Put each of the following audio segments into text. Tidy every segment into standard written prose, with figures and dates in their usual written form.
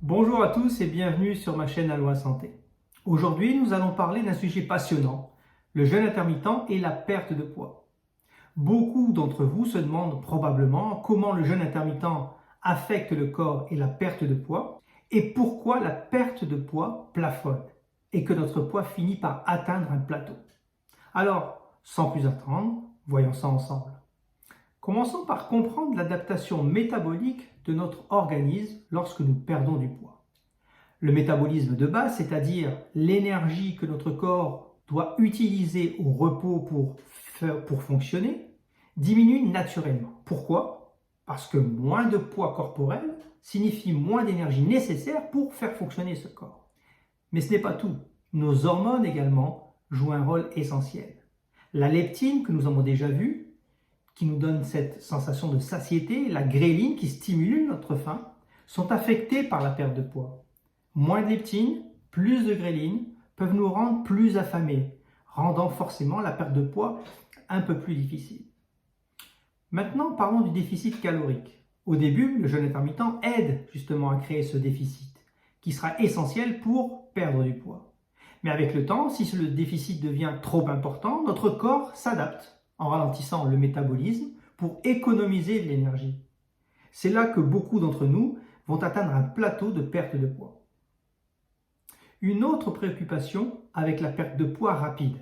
Bonjour à tous et bienvenue sur ma chaîne Aloha Santé. Aujourd'hui, nous allons parler d'un sujet passionnant, le jeûne intermittent et la perte de poids. Beaucoup d'entre vous se demandent probablement comment le jeûne intermittent affecte le corps et la perte de poids et pourquoi la perte de poids plafonne et que notre poids finit par atteindre un plateau. Alors, sans plus attendre, voyons ça ensemble. Commençons par comprendre l'adaptation métabolique de notre organisme lorsque nous perdons du poids. Le métabolisme de base, c'est-à-dire l'énergie que notre corps doit utiliser au repos pour fonctionner, diminue naturellement. Pourquoi? Parce que moins de poids corporel signifie moins d'énergie nécessaire pour faire fonctionner ce corps. Mais ce n'est pas tout. Nos hormones également jouent un rôle essentiel. La leptine, que nous avons déjà vue, qui nous donne cette sensation de satiété, la gréline qui stimule notre faim, sont affectées par la perte de poids. Moins de leptine, plus de gréline peuvent nous rendre plus affamés, rendant forcément la perte de poids un peu plus difficile. Maintenant, parlons du déficit calorique. Au début, le jeûne intermittent aide justement à créer ce déficit, qui sera essentiel pour perdre du poids. Mais avec le temps, si le déficit devient trop important, notre corps s'adapte en ralentissant le métabolisme pour économiser de l'énergie. C'est là que beaucoup d'entre nous vont atteindre un plateau de perte de poids. Une autre préoccupation avec la perte de poids rapide,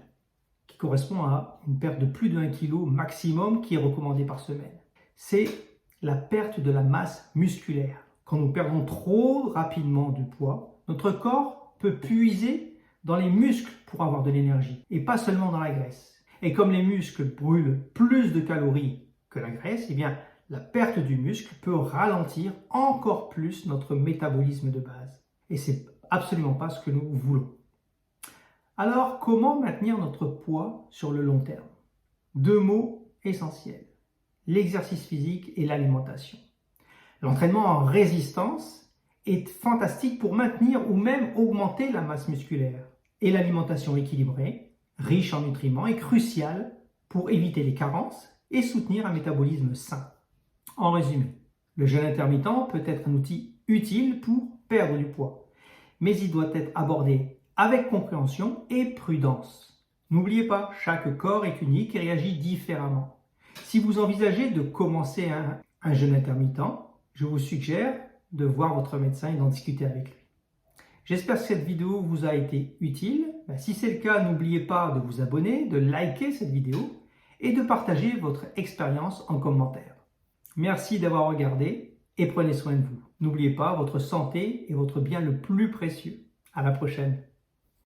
qui correspond à une perte de plus de 1 kg maximum qui est recommandée par semaine, c'est la perte de la masse musculaire. Quand nous perdons trop rapidement du poids, notre corps peut puiser dans les muscles pour avoir de l'énergie et pas seulement dans la graisse. Et comme les muscles brûlent plus de calories que la graisse, eh bien, la perte du muscle peut ralentir encore plus notre métabolisme de base. Et ce n'est absolument pas ce que nous voulons. Alors, comment maintenir notre poids sur le long terme? 2 mots essentiels, l'exercice physique et l'alimentation. L'entraînement en résistance est fantastique pour maintenir ou même augmenter la masse musculaire. Et l'alimentation équilibrée, riche en nutriments, est crucial pour éviter les carences et soutenir un métabolisme sain. En résumé, le jeûne intermittent peut être un outil utile pour perdre du poids, mais il doit être abordé avec compréhension et prudence. N'oubliez pas, chaque corps est unique et réagit différemment. Si vous envisagez de commencer un jeûne intermittent, je vous suggère de voir votre médecin et d'en discuter avec lui. J'espère que cette vidéo vous a été utile. Si c'est le cas, n'oubliez pas de vous abonner, de liker cette vidéo et de partager votre expérience en commentaire. Merci d'avoir regardé et prenez soin de vous. N'oubliez pas, votre santé est votre bien le plus précieux. À la prochaine.